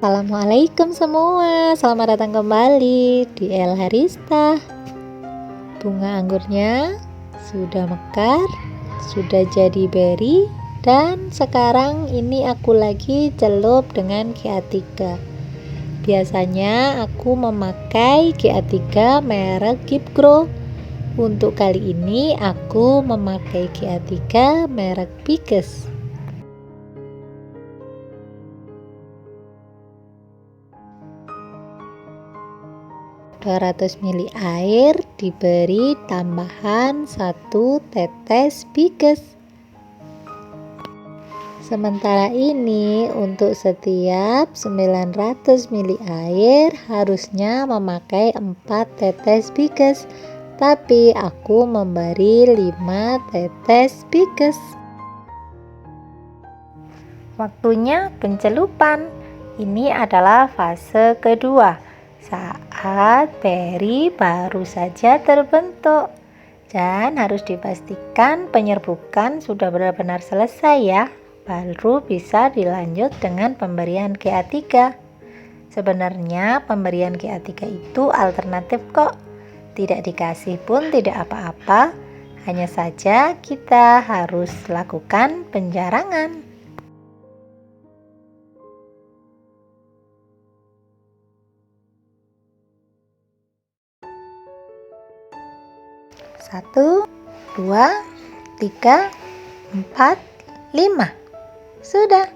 Assalamualaikum semua, selamat datang kembali di El Harista. Bunga anggurnya sudah mekar, sudah jadi beri, dan sekarang ini aku lagi celup dengan GA3. Biasanya aku memakai GA3 merek Keep Grow. Untuk kali ini aku memakai GA3 merek Pikes. 200 ml air diberi tambahan 1 tetes Pikes. Sementara ini untuk setiap 900 ml air harusnya memakai 4 tetes Pikes, tapi aku memberi 5 tetes Pikes. Waktunya pencelupan. Ini adalah fase kedua, saat beri baru saja terbentuk, dan harus dipastikan penyerbukan sudah benar-benar selesai ya, baru bisa dilanjut dengan pemberian GA3. Sebenarnya pemberian GA3 itu alternatif kok, tidak dikasih pun tidak apa-apa, hanya saja kita harus lakukan penjarangan. Satu, 2, 3, 4, 5. Sudah.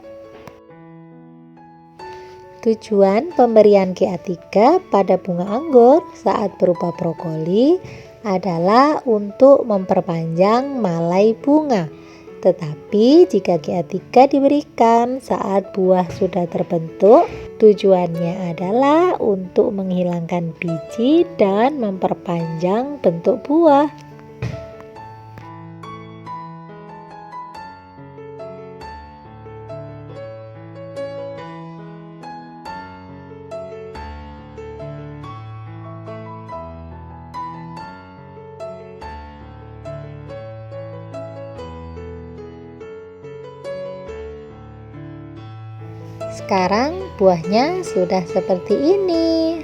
Tujuan pemberian GA3 pada bunga anggur saat berupa brokoli adalah untuk memperpanjang malai bunga. Tetapi jika GA3 diberikan saat buah sudah terbentuk, tujuannya adalah untuk menghilangkan biji dan memperpanjang bentuk buah. Sekarang buahnya sudah seperti ini.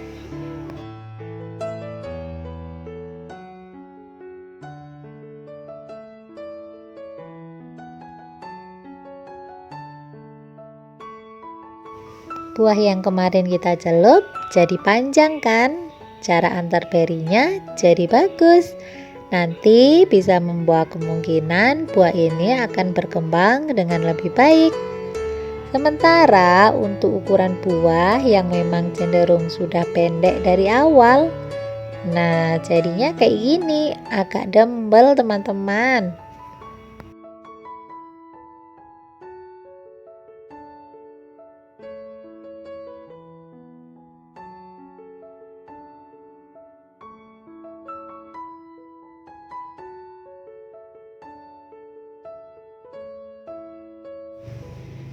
Buah yang kemarin kita celup jadi panjang kan? Cara antar berinya jadi bagus. Nanti bisa membuat kemungkinan buah ini akan berkembang dengan lebih baik. Sementara untuk ukuran buah yang memang cenderung sudah pendek dari awal, nah jadinya kayak gini, agak dembel teman-teman.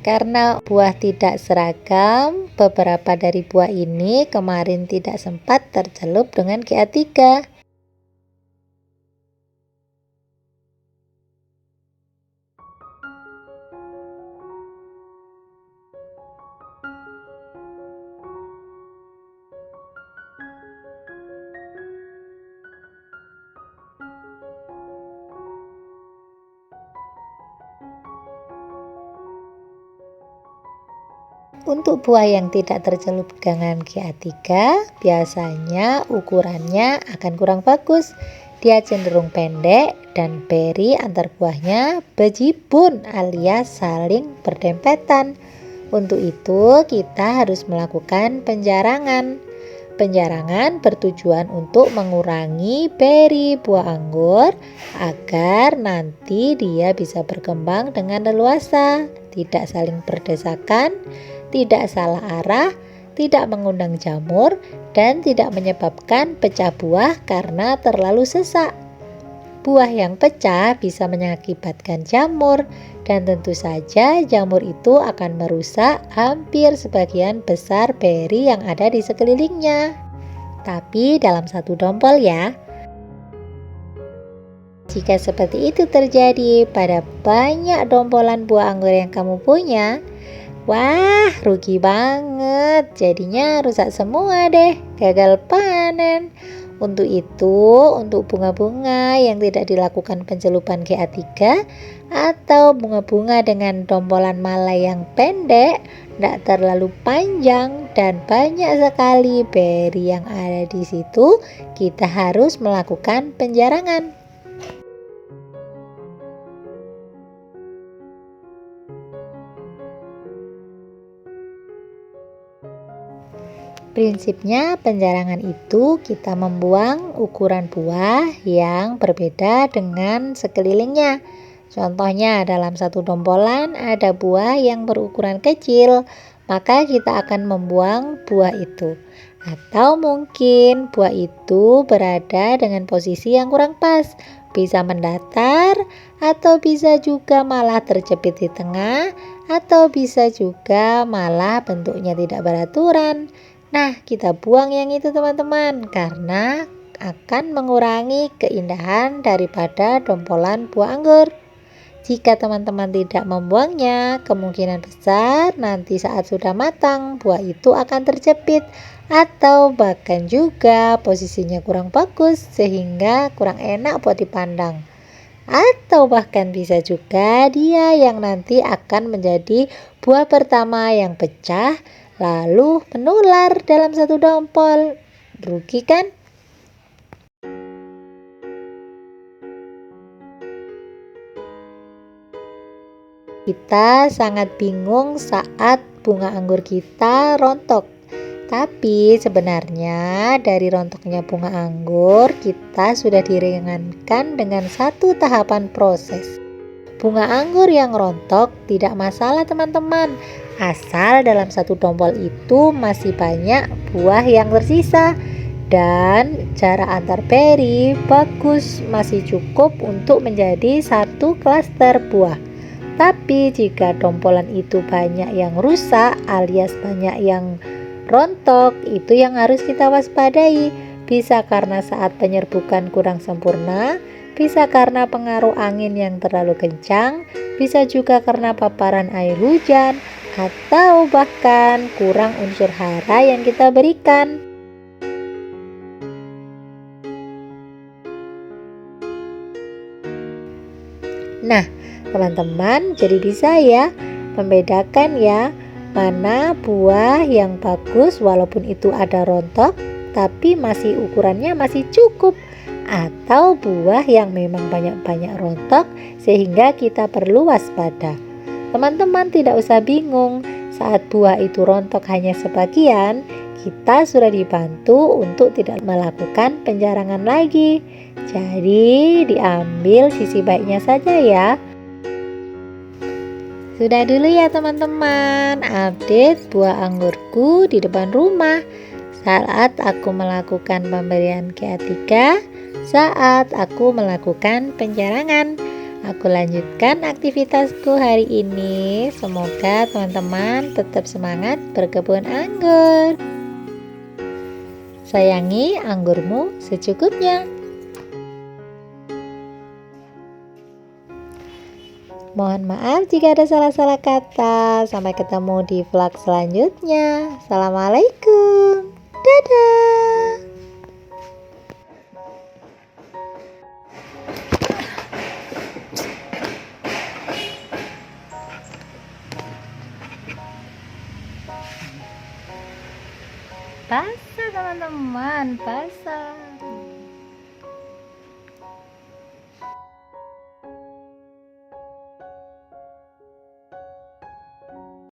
Karena buah tidak seragam, beberapa dari buah ini kemarin tidak sempat tercelup dengan GA3. Untuk buah yang tidak tercelup dengan GA3, biasanya ukurannya akan kurang bagus. Dia cenderung pendek dan beri antar buahnya bejibun alias saling berdempetan. Untuk itu kita harus melakukan penjarangan. Penjarangan bertujuan untuk mengurangi beri buah anggur agar nanti dia bisa berkembang dengan leluasa, tidak saling berdesakan, tidak salah arah, tidak mengundang jamur, dan tidak menyebabkan pecah buah karena terlalu sesak. Buah yang pecah bisa mengakibatkan jamur, dan tentu saja jamur itu akan merusak hampir sebagian besar beri yang ada di sekelilingnya. Tapi dalam satu dompol ya. Jika seperti itu terjadi pada banyak dompolan buah anggur yang kamu punya, Wah, rugi banget. Jadinya rusak semua deh, gagal panen. Untuk itu, untuk bunga-bunga yang tidak dilakukan pencelupan GA3 atau bunga-bunga dengan dompolan malai yang pendek, tidak terlalu panjang dan banyak sekali beri yang ada di situ, kita harus melakukan penjarangan. Prinsipnya penjarangan itu kita membuang ukuran buah yang berbeda dengan sekelilingnya. Contohnya dalam satu dompolan ada buah yang berukuran kecil, maka kita akan membuang buah itu. Atau mungkin buah itu berada dengan posisi yang kurang pas, bisa mendatar atau bisa juga malah terjepit di tengah atau bisa juga malah bentuknya tidak beraturan. Nah, kita buang yang itu teman-teman karena akan mengurangi keindahan daripada dompolan buah anggur. Jika teman-teman tidak membuangnya, kemungkinan besar nanti saat sudah matang buah itu akan terjepit atau bahkan juga posisinya kurang bagus sehingga kurang enak buat dipandang. Atau bahkan bisa juga dia yang nanti akan menjadi buah pertama yang pecah lalu menular dalam satu dompol. Rugi kan? Kita sangat bingung saat bunga anggur kita rontok. Tapi sebenarnya dari rontoknya bunga anggur kita sudah diringankan dengan satu tahapan proses. Bunga anggur yang rontok tidak masalah teman-teman, asal dalam satu dompol itu masih banyak buah yang tersisa dan jarak antar beri bagus, masih cukup untuk menjadi satu klaster buah. Tapi jika dompolan itu banyak yang rusak alias banyak yang rontok, itu yang harus kita waspadai. Bisa karena saat penyerbukan kurang sempurna, bisa karena pengaruh angin yang terlalu kencang, bisa juga karena paparan air hujan, atau bahkan kurang unsur hara yang kita berikan. Nah, teman-teman jadi bisa ya membedakan ya mana buah yang bagus walaupun itu ada rontok tapi masih ukurannya masih cukup, atau buah yang memang banyak-banyak rontok sehingga kita perlu waspada. Teman-teman tidak usah bingung saat buah itu rontok hanya sebagian, kita sudah dibantu untuk tidak melakukan penjarangan lagi. Jadi diambil sisi baiknya saja ya. Sudah dulu ya teman-teman update buah anggurku di depan rumah saat aku melakukan pemberian GA3, saat aku melakukan penjarangan. Aku lanjutkan aktivitasku hari ini. Semoga teman-teman tetap semangat berkebun anggur. Sayangi anggurmu secukupnya. Mohon maaf jika ada salah-salah kata. Sampai ketemu di vlog selanjutnya. Assalamualaikum. Dadah. Basah teman-teman, basah.